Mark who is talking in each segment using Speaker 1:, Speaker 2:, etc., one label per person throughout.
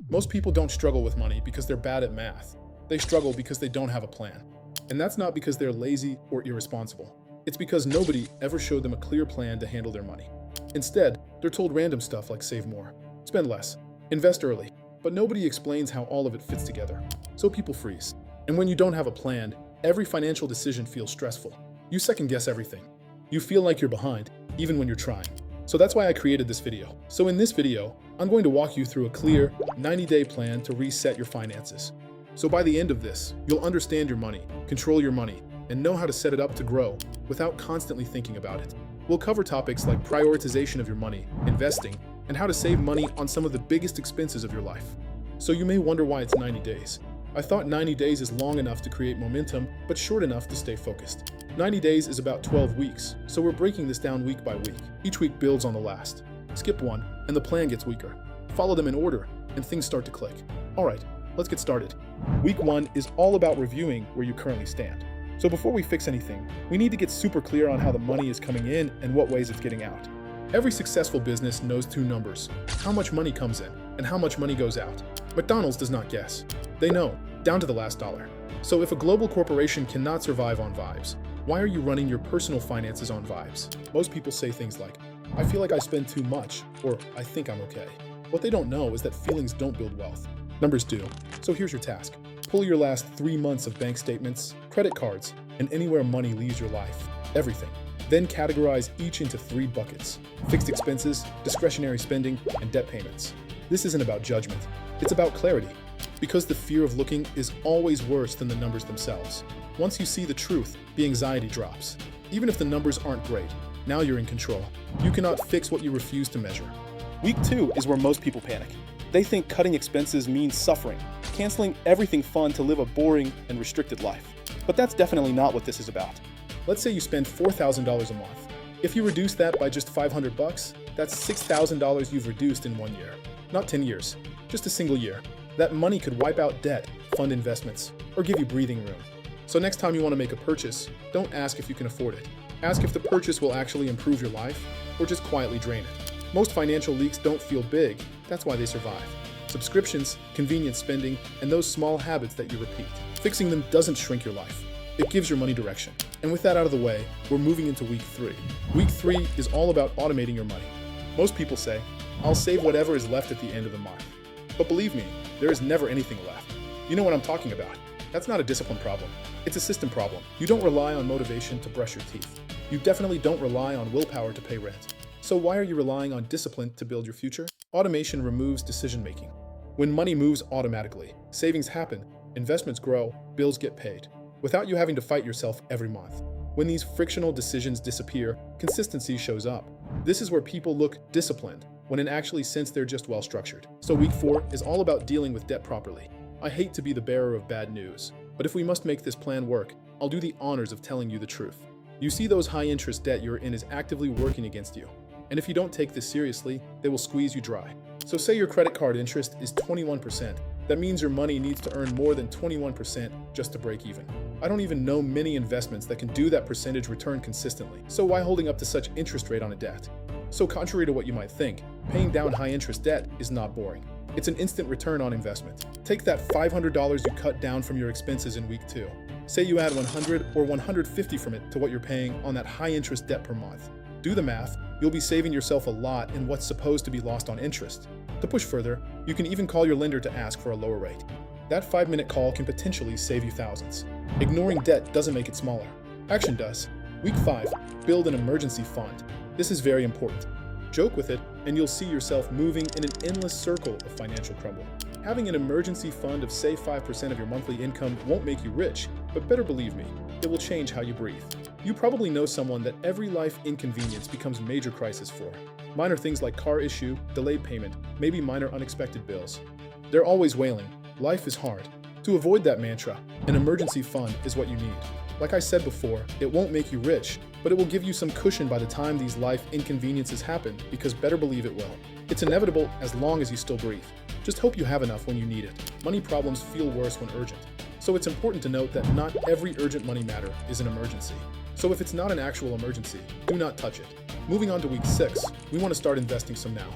Speaker 1: Most people don't struggle with money because they're bad at math. They struggle because they don't have a plan. And that's not because they're lazy or irresponsible. It's because nobody ever showed them a clear plan to handle their money. Instead, they're told random stuff like save more, spend less, invest early, but nobody explains how all of it fits together. So people freeze. And when you don't have a plan, every financial decision feels stressful. You second guess everything. You feel like you're behind, even when you're trying. So that's why I created this video. So in this video, I'm going to walk you through a clear 90-day plan to reset your finances. So by the end of this, you'll understand your money, control your money, and know how to set it up to grow without constantly thinking about it. We'll cover topics like prioritization of your money, investing, and how to save money on some of the biggest expenses of your life. So you may wonder why it's 90 days. I thought 90 days is long enough to create momentum, but short enough to stay focused. 90 days is about 12 weeks, so we're breaking this down week by week. Each week builds on the last. Skip one, and the plan gets weaker. Follow them in order, and things start to click. All right, let's get started. Week 1 is all about reviewing where you currently stand. So before we fix anything, we need to get super clear on how the money is coming in and what ways it's getting out. Every successful business knows two numbers: how much money comes in and how much money goes out. McDonald's does not guess. They know, down to the last dollar. So if a global corporation cannot survive on vibes, why are you running your personal finances on vibes? Most people say things like, I feel like I spend too much, or I think I'm okay. What they don't know is that feelings don't build wealth. Numbers do. So here's your task. Pull your last 3 months of bank statements, credit cards, and anywhere money leaves your life. Everything. Then categorize each into 3 buckets: fixed expenses, discretionary spending, and debt payments. This isn't about judgment. It's about clarity. Because the fear of looking is always worse than the numbers themselves. Once you see the truth, the anxiety drops. Even if the numbers aren't great, now you're in control. You cannot fix what you refuse to measure.
Speaker 2: Week 2 is where most people panic. They think cutting expenses means suffering, canceling everything fun to live a boring and restricted life. But that's definitely not what this is about.
Speaker 1: Let's say you spend $4,000 a month. If you reduce that by just $500, that's $6,000 you've reduced in 1 year. Not 10 years, just a single year. That money could wipe out debt, fund investments, or give you breathing room. So next time you want to make a purchase, don't ask if you can afford it. Ask if the purchase will actually improve your life, or just quietly drain it. Most financial leaks don't feel big, that's why they survive. Subscriptions, convenience spending, and those small habits that you repeat. Fixing them doesn't shrink your life. It gives your money direction. And with that out of the way, we're moving into week 3. Week 3 is all about automating your money. Most people say, I'll save whatever is left at the end of the month. But believe me, there is never anything left. You know what I'm talking about. That's not a discipline problem. It's a system problem. You don't rely on motivation to brush your teeth. You definitely don't rely on willpower to pay rent. So why are you relying on discipline to build your future? Automation removes decision-making. When money moves automatically, savings happen, investments grow, bills get paid, without you having to fight yourself every month. When these frictional decisions disappear, consistency shows up. This is where people look disciplined, when in actually sense they're just well-structured. So week 4 is all about dealing with debt properly. I hate to be the bearer of bad news, but if we must make this plan work, I'll do the honors of telling you the truth. You see, those high-interest debt you're in is actively working against you. And if you don't take this seriously, they will squeeze you dry. So say your credit card interest is 21%. That means your money needs to earn more than 21% just to break even. I don't even know many investments that can do that percentage return consistently. So why holding up to such interest rate on a debt? So contrary to what you might think, paying down high interest debt is not boring. It's an instant return on investment. Take that $500 you cut down from your expenses in week 2. Say you add 100 or 150 from it to what you're paying on that high interest debt per month. Do the math, you'll be saving yourself a lot in what's supposed to be lost on interest. To push further, you can even call your lender to ask for a lower rate. That 5-minute call can potentially save you thousands. Ignoring debt doesn't make it smaller. Action does. Week 5, build an emergency fund. This is very important. Joke with it, and you'll see yourself moving in an endless circle of financial crumble. Having an emergency fund of say 5% of your monthly income won't make you rich, but better believe me, it will change how you breathe. You probably know someone that every life inconvenience becomes major crisis for. Minor things like car issue, delayed payment, maybe minor unexpected bills. They're always wailing, life is hard. To avoid that mantra, an emergency fund is what you need. Like I said before, it won't make you rich, but it will give you some cushion by the time these life inconveniences happen, because better believe it will. It's inevitable as long as you still breathe. Just hope you have enough when you need it. Money problems feel worse when urgent. So it's important to note that not every urgent money matter is an emergency. So if it's not an actual emergency, do not touch it. Moving on to week 6, we want to start investing some now.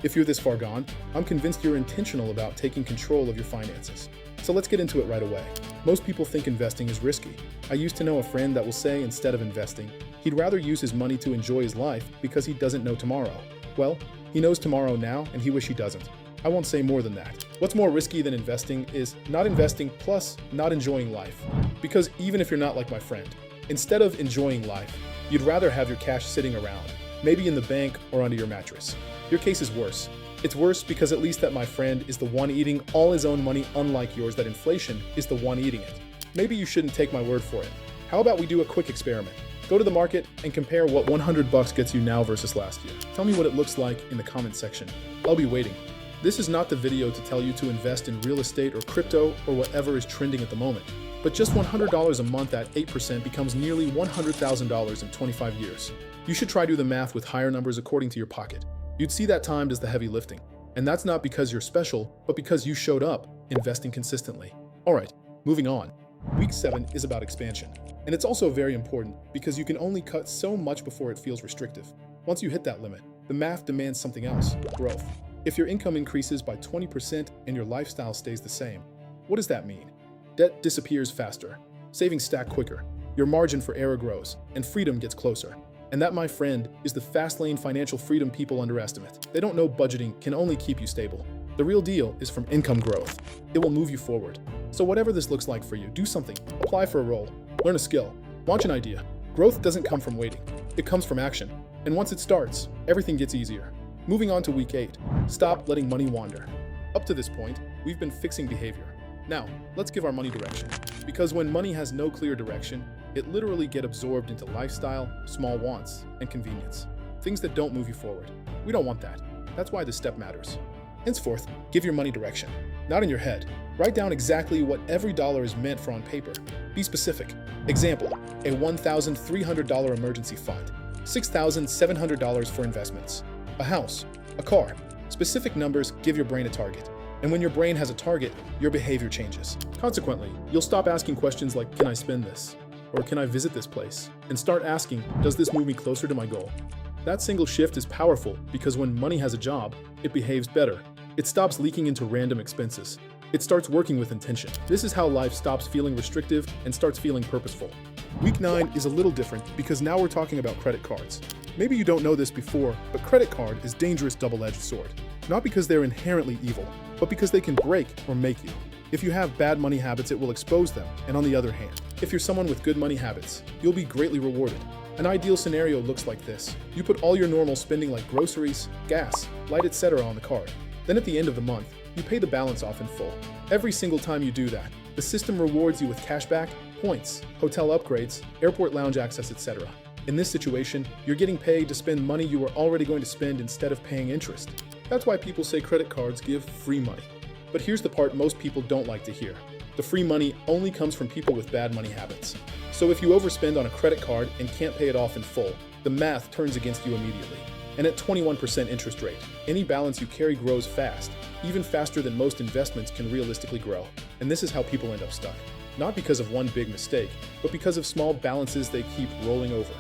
Speaker 1: If you're this far gone, I'm convinced you're intentional about taking control of your finances. So let's get into it right away. Most people think investing is risky. I used to know a friend that will say instead of investing, he'd rather use his money to enjoy his life because he doesn't know tomorrow. Well, he knows tomorrow now and he wish he doesn't. I won't say more than that. What's more risky than investing is not investing plus not enjoying life. Because even if you're not like my friend, instead of enjoying life, you'd rather have your cash sitting around, maybe in the bank or under your mattress. Your case is worse. It's worse because at least that my friend is the one eating all his own money, unlike yours that inflation is the one eating it. Maybe you shouldn't take my word for it. How about we do a quick experiment? Go to the market and compare what $100 gets you now versus last year. Tell me what it looks like in the comment section. I'll be waiting. This is not the video to tell you to invest in real estate or crypto or whatever is trending at the moment. But just $100 a month at 8% becomes nearly $100,000 in 25 years. You should try do the math with higher numbers according to your pocket. You'd see that time does the heavy lifting. And that's not because you're special, but because you showed up, investing consistently. Alright, moving on. Week 7 is about expansion. And it's also very important because you can only cut so much before it feels restrictive. Once you hit that limit, the math demands something else, growth. If your income increases by 20% and your lifestyle stays the same, what does that mean? Debt disappears faster, savings stack quicker, your margin for error grows, and freedom gets closer. And that, my friend, is the fast lane financial freedom people underestimate. They don't know budgeting can only keep you stable. The real deal is from income growth. It will move you forward. So whatever this looks like for you, do something. Apply for a role, learn a skill, launch an idea. Growth doesn't come from waiting. It comes from action. And once it starts, everything gets easier. Moving on to week 8. Stop letting money wander. Up to this point, we've been fixing behavior. Now, let's give our money direction. Because when money has no clear direction, it literally gets absorbed into lifestyle, small wants, and convenience. Things that don't move you forward. We don't want that. That's why this step matters. Henceforth, give your money direction. Not in your head. Write down exactly what every dollar is meant for on paper. Be specific. Example, a $1,300 emergency fund, $6,700 for investments, a house, a car. Specific numbers give your brain a target. And when your brain has a target, your behavior changes. Consequently, you'll stop asking questions like, can I spend this? Or can I visit this place? And start asking, does this move me closer to my goal? That single shift is powerful because when money has a job, it behaves better. It stops leaking into random expenses. It starts working with intention. This is how life stops feeling restrictive and starts feeling purposeful. Week 9 is a little different because now we're talking about credit cards. Maybe you don't know this before, but credit card is dangerous double-edged sword. Not because they're inherently evil, but because they can break or make you. If you have bad money habits, it will expose them. And on the other hand, if you're someone with good money habits, you'll be greatly rewarded. An ideal scenario looks like this. You put all your normal spending like groceries, gas, light, etc. on the card. Then at the end of the month, you pay the balance off in full. Every single time you do that, the system rewards you with cashback, points, hotel upgrades, airport lounge access, etc. In this situation, you're getting paid to spend money you were already going to spend instead of paying interest. That's why people say credit cards give free money. But here's the part most people don't like to hear. The free money only comes from people with bad money habits. So if you overspend on a credit card and can't pay it off in full, the math turns against you immediately. And at 21% interest rate, any balance you carry grows fast, even faster than most investments can realistically grow. And this is how people end up stuck. Not because of one big mistake, but because of small balances they keep rolling over.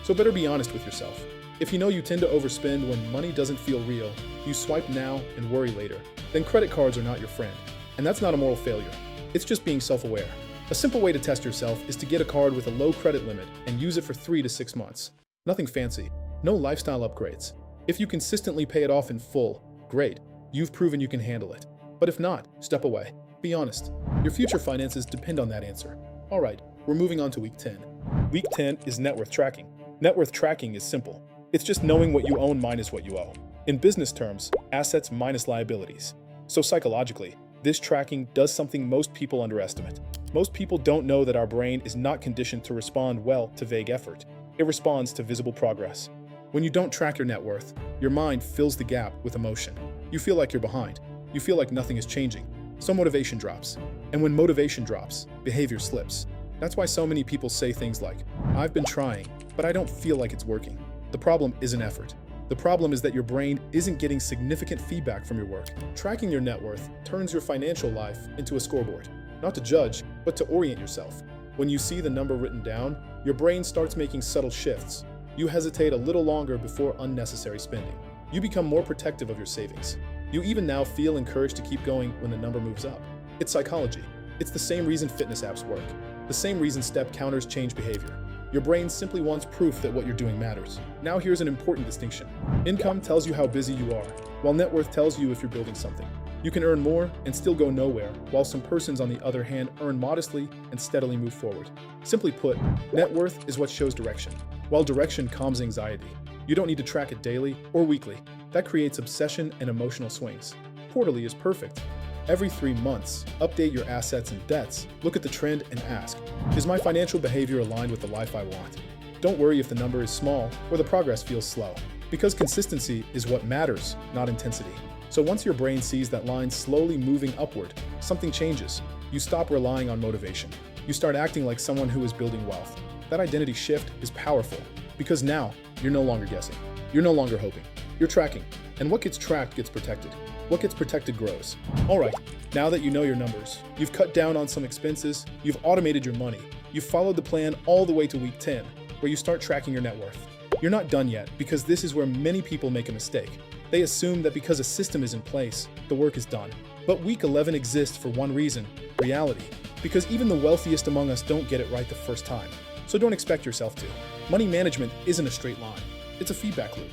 Speaker 1: So better be honest with yourself. If you know you tend to overspend when money doesn't feel real, you swipe now and worry later, then credit cards are not your friend. And that's not a moral failure. It's just being self-aware. A simple way to test yourself is to get a card with a low credit limit and use it for 3 to 6 months. Nothing fancy. No lifestyle upgrades. If you consistently pay it off in full, great. You've proven you can handle it. But if not, step away. Be honest. Your future finances depend on that answer. Alright, we're moving on to week 10. Week 10 is net worth tracking. Net worth tracking is simple. It's just knowing what you own minus what you owe. In business terms, assets minus liabilities. So psychologically, this tracking does something most people underestimate. Most people don't know that our brain is not conditioned to respond well to vague effort. It responds to visible progress. When you don't track your net worth, your mind fills the gap with emotion. You feel like you're behind. You feel like nothing is changing. So motivation drops. And when motivation drops, behavior slips. That's why so many people say things like, I've been trying, but I don't feel like it's working. The problem isn't effort. The problem is that your brain isn't getting significant feedback from your work. Tracking your net worth turns your financial life into a scoreboard. Not to judge, but to orient yourself. When you see the number written down, your brain starts making subtle shifts. You hesitate a little longer before unnecessary spending. You become more protective of your savings. You even now feel encouraged to keep going when the number moves up. It's psychology. It's the same reason fitness apps work. The same reason step counters change behavior. Your brain simply wants proof that what you're doing matters. Now here's an important distinction. Income tells you how busy you are, while net worth tells you if you're building something. You can earn more and still go nowhere, while some persons, on the other hand, earn modestly and steadily move forward. Simply put, net worth is what shows direction, while direction calms anxiety. You don't need to track it daily or weekly. That creates obsession and emotional swings. Quarterly is perfect. Every 3 months, update your assets and debts, look at the trend and ask, is my financial behavior aligned with the life I want? Don't worry if the number is small or the progress feels slow, because consistency is what matters, not intensity. So once your brain sees that line slowly moving upward, something changes. You stop relying on motivation. You start acting like someone who is building wealth. That identity shift is powerful, because now you're no longer guessing. You're no longer hoping. You're tracking. And what gets tracked gets protected. What gets protected grows. All right, now that you know your numbers, you've cut down on some expenses, you've automated your money, you've followed the plan all the way to week 10, where you start tracking your net worth. You're not done yet, because this is where many people make a mistake. They assume that because a system is in place, the work is done. But week 11 exists for one reason: reality. Because even the wealthiest among us don't get it right the first time. So don't expect yourself to. Money management isn't a straight line. It's a feedback loop.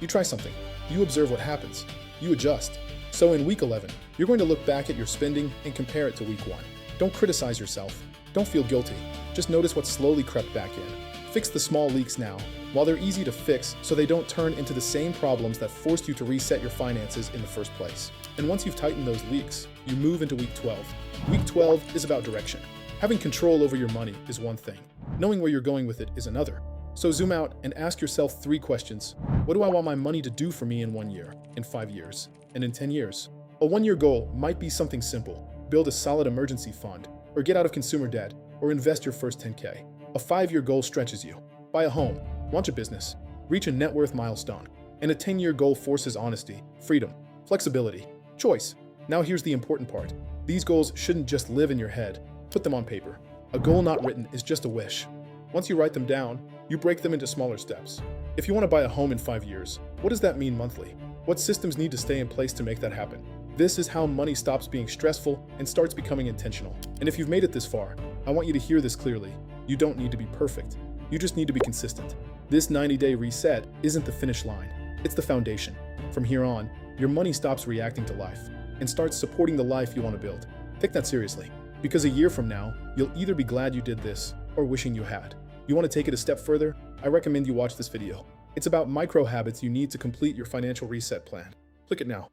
Speaker 1: You try something, you observe what happens, you adjust. So in week 11, you're going to look back at your spending and compare it to week 1. Don't criticize yourself. Don't feel guilty. Just notice what slowly crept back in. Fix the small leaks now, while they're easy to fix, so they don't turn into the same problems that forced you to reset your finances in the first place. And once you've tightened those leaks, you move into week 12. Week 12 is about direction. Having control over your money is one thing. Knowing where you're going with it is another. So zoom out and ask yourself 3 questions. What do I want my money to do for me in 1 year, in 5 years, and in 10 years? A 1-year goal might be something simple. Build a solid emergency fund, or get out of consumer debt, or invest your first 10K. A 5-year goal stretches you. Buy a home, launch a business, reach a net worth milestone. And a 10-year goal forces honesty, freedom, flexibility, choice. Now here's the important part. These goals shouldn't just live in your head. Put them on paper. A goal not written is just a wish. Once you write them down, you break them into smaller steps. If you want to buy a home in 5 years, what does that mean monthly? What systems need to stay in place to make that happen? This is how money stops being stressful and starts becoming intentional. And if you've made it this far, I want you to hear this clearly. You don't need to be perfect. You just need to be consistent. This 90-day reset isn't the finish line. It's the foundation. From here on, your money stops reacting to life and starts supporting the life you want to build. Take that seriously, because a year from now, you'll either be glad you did this or wishing you had. You want to take it a step further? I recommend you watch this video. It's about micro habits you need to complete your financial reset plan. Click it now.